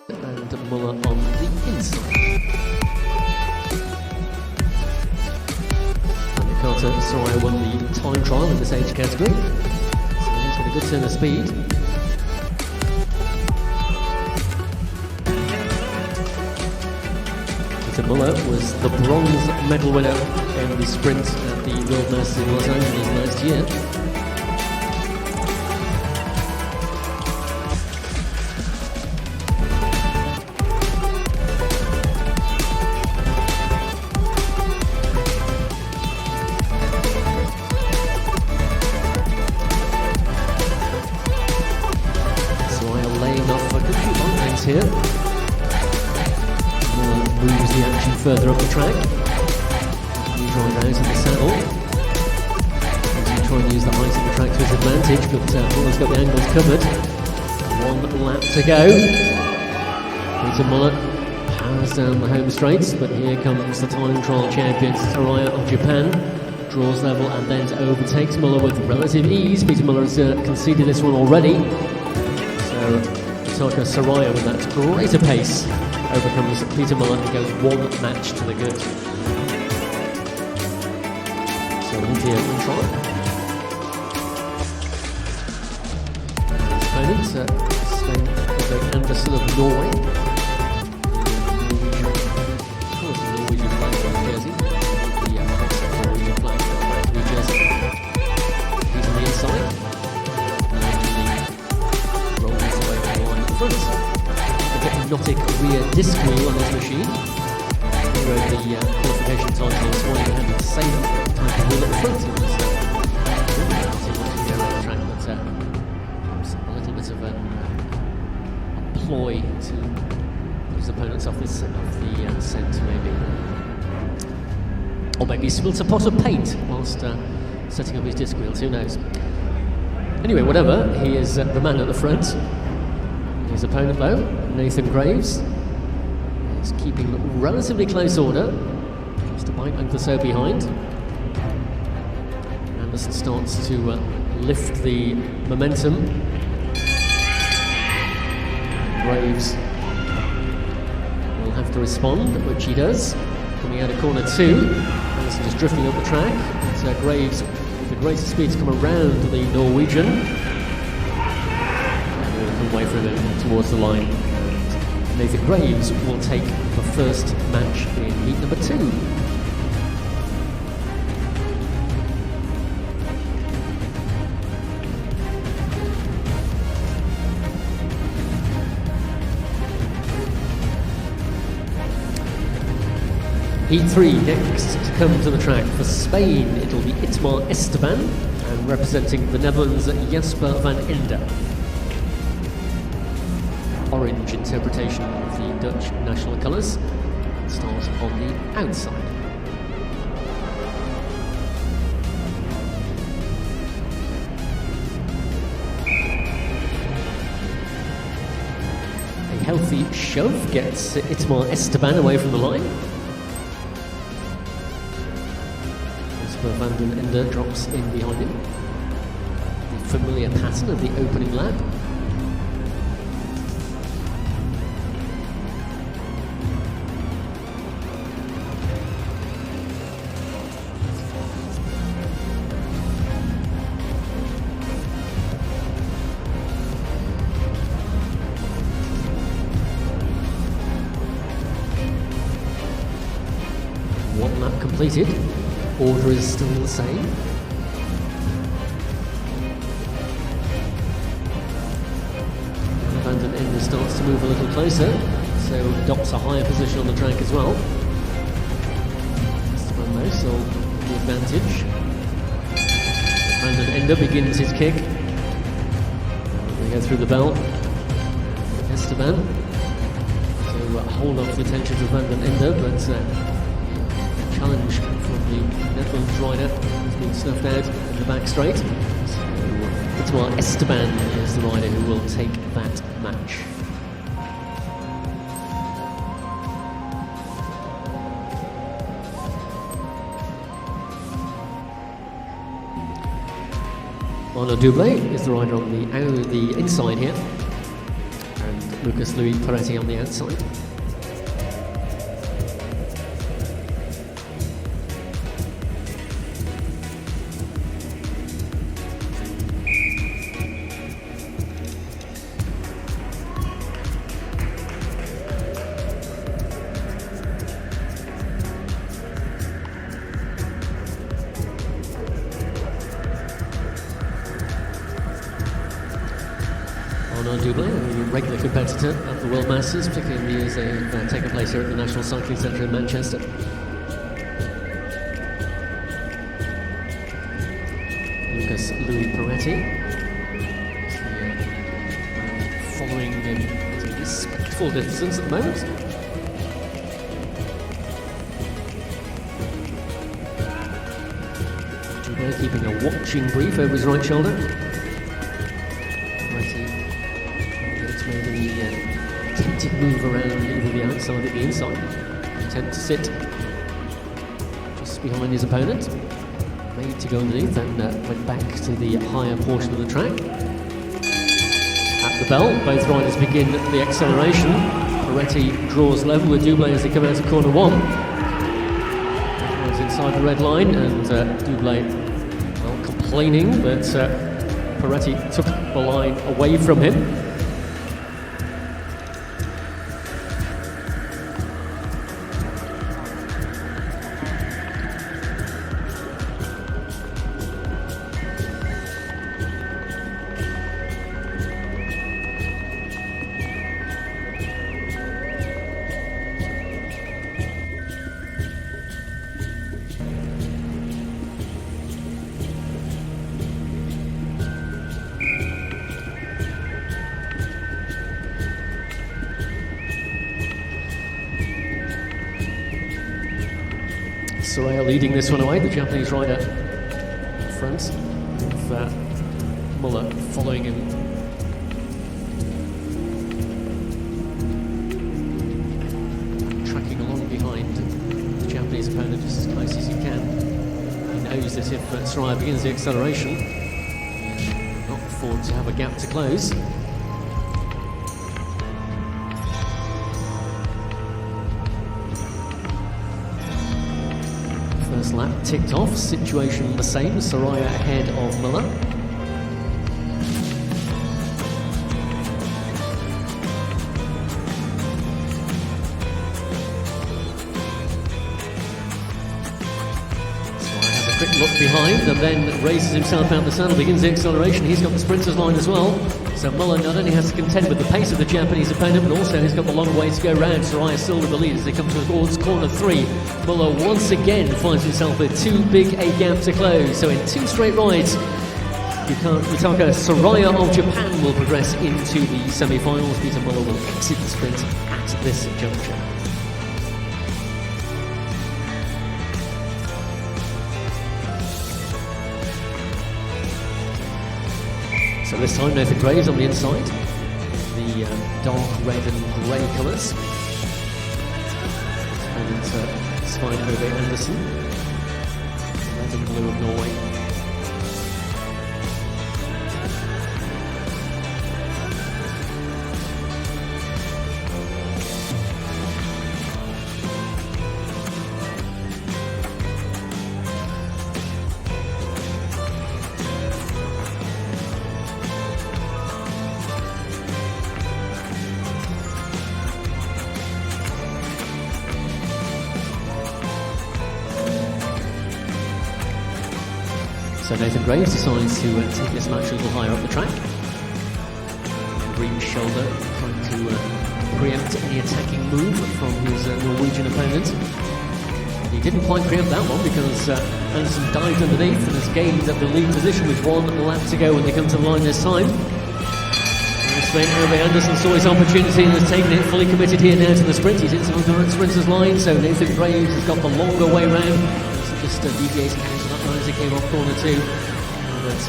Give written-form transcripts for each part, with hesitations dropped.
and Muller on the inside. And Carter Soraya won the time trial in this age category, so he's got a good turn of speed. Peter Muller was the bronze medal winner in the sprint at the World Masters in Los Angeles last year. Here. Moves the action further up the track. He drives out in the saddle. He's trying to use the height of the track to his advantage, but Muller's got the angles covered. 1 lap to go. Peter Muller powers down the home straights, but here comes the time trial champion Soraya of Japan. Draws level and then overtakes Muller with relative ease. Peter Muller has conceded this one already. So Soraya with that greater pace overcomes Peter Muller and goes 1 match to the good. So India in trial. His opponent, Svein Andersen of Norway. The Norwegian flag on jersey. The Norwegian flag on New jersey. He's on the inside. A hypnotic rear disc wheel on this machine. He rode the qualification title this morning and had the same type of wheel at the front. It was to go around the track, but a little bit of a ploy to put his opponents off the scent, maybe. Or maybe he spilled a pot of paint whilst setting up his disc wheels, who knows. Anyway, whatever, he is the man at the front. His opponent, though, Nathan Graves, is keeping relatively close order, just a bike length or so behind. Andersen starts to lift the momentum. Graves will have to respond, which he does. Coming out of corner 2, Andersen just drifting up the track. It's Graves with the greatest speed to come around the Norwegian. Away from him towards the line. Nathan Graves will take the first match in heat number 2. Heat 3 next to come to the track. For Spain, it'll be Itmar Esteban, and representing the Netherlands, Jasper van Ende. Orange interpretation of the Dutch national colours. Stars on the outside. A healthy shove gets Itmar Esteban away from the line. Jasper van den Ende drops in behind him. The familiar pattern of the opening lap. One lap completed. Order is still the same. Van den Ende starts to move a little closer, so adopts a higher position on the track as well. Esteban though still the advantage. Van den Ende begins his kick. They go through the bell. Esteban to hold off the attention of Van den Ende, but challenge from the Netherlands rider has been snuffed out in the back straight. So Itmar Esteban is the rider who will take that match. Arnaud Doublé is the rider on the inside here. And Lucas Louis Peretti on the outside. Dublin, a regular competitor at the World Masters, particularly in the years they've taken place here at the National Cycling Centre in Manchester. Lucas Louis Peretti following him at a respectful distance at the moment. Dublin keeping a watching brief over his right shoulder. Attempted move around either the outside or the inside. Attempt to sit just behind his opponent. Made to go underneath and went back to the higher portion of the track. At the bell, both riders begin the acceleration. Peretti draws level with Dublin as they come out of corner one. He's inside the red line and Dublin, well, complaining, but Peretti took the line away from him. Soraya leading this one away, the Japanese rider in front, with Muller following him. Tracking along behind the Japanese opponent just as close as he can. He knows that if Soraya begins the acceleration, he will not afford to have a gap to close. First lap ticked off, situation the same, Soraya ahead of Muller. Soraya has a quick look behind and then raises himself out the saddle, begins the acceleration. He's got the sprinter's line as well. So Muller not only has to contend with the pace of the Japanese opponent, but also he's got the long way to go round. Soraya still with the lead as they come towards corner three. Muller once again finds himself with too big a gap to close. So in two straight rides, Yutaka Soraya of Japan will progress into the semi-finals. Peter Muller will exit the sprint at this juncture. So this time Nathan Graves on the inside, the dark red and grey colours. And it's Svein Ove Andersen, red and blue of Norway. So Nathan Graves decides to take this match a little higher up the track. Green shoulder, trying to preempt any attacking move from his Norwegian opponent. He didn't quite preempt that one because Andersen dived underneath and has gained the lead position with 1 lap to go when they come to the line this time. Svein Ove Andersen saw his opportunity and has taken it, fully committed here now to the sprint. He's inside the sprinter's line, so Nathan Graves has got the longer way round. Just deviating out of that line as he came off corner two. But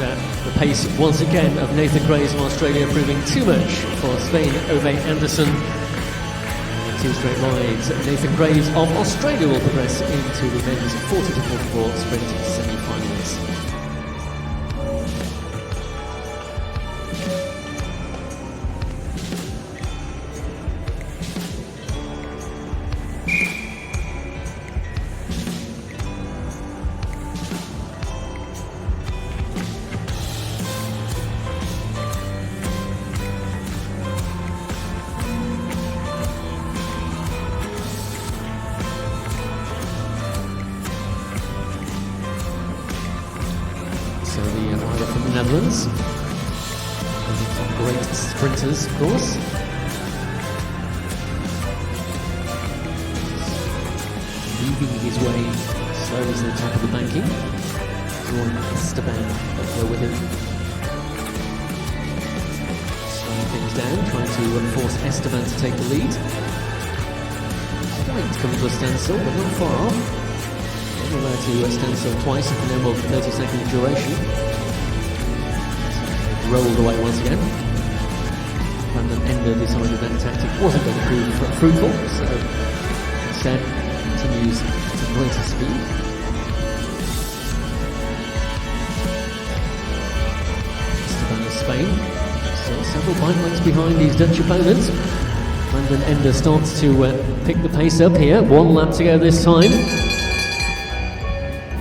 the pace once again of Nathan Graves from Australia proving too much for Svein Ove Andersen. Two straight rides. Nathan Graves of Australia will progress into the men's 40-44 sprint semi-finals. Netherlands. Some great sprinters, of course. Moving his way slowly to the top of the banking, drawing Esteban up there with him. Slowing things down, trying to force Esteban to take the lead. Quite coming to a standstill, but not far off. Only allowed to stand still twice for no more than 30 seconds duration. So rolled away once again. And then Ender decided that tactic wasn't going to prove fruitful, so instead continues to greater speed. Esteban of Spain, still several bike lengths behind his Dutch opponents. Brandon Ender starts to pick the pace up here. 1 lap to go this time.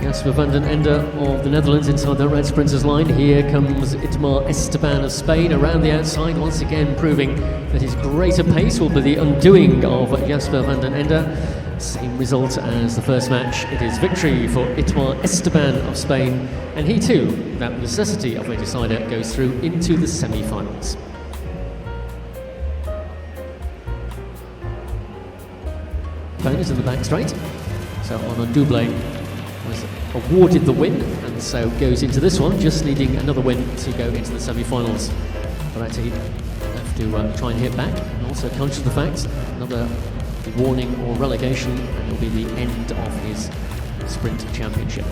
Jasper van den Ende of the Netherlands inside the red sprinters line. Here comes Itmar Esteban of Spain around the outside, once again proving that his greater pace will be the undoing of Jasper van den Ende. Same result as the first match. It is victory for Itmar Esteban of Spain, and he too, without necessity of a decider, goes through into the semi-finals. Opponent in the back straight, so on a double was awarded the win, and so goes into this one, just needing another win to go into the semi-finals. But actually have to try and hit back, and also conscious of the fact another warning or relegation, and it'll be the end of his sprint championship.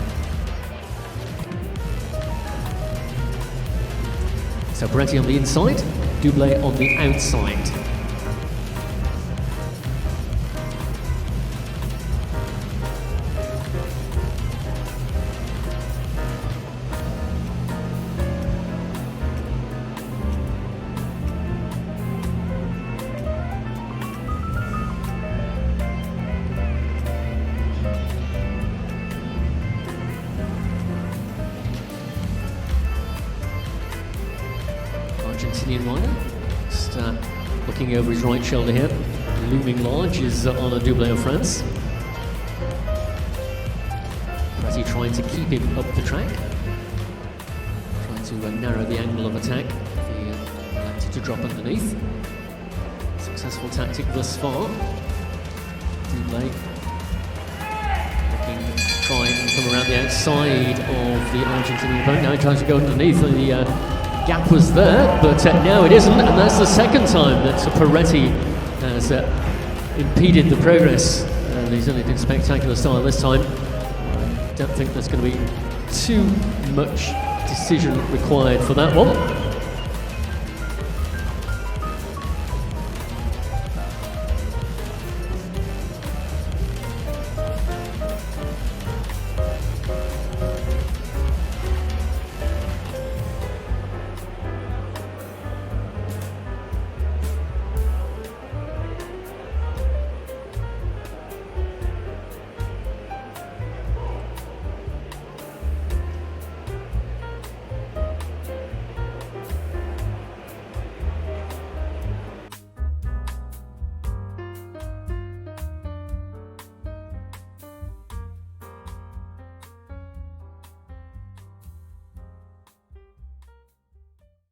So Peretti on the inside, Double on the outside. Argentinian rider, just looking over his right shoulder here, looming large is on a double of France. Peretti trying to keep him up the track, trying to narrow the angle of attack if he elected to drop underneath. Successful tactic thus far. Double looking to try and come around the outside of the Argentinian opponent. Now he tries to go underneath. The gap was there, but now it isn't, and that's the second time that Peretti has impeded the progress. And he's only in spectacular style this time. I don't think there's going to be too much decision required for that one.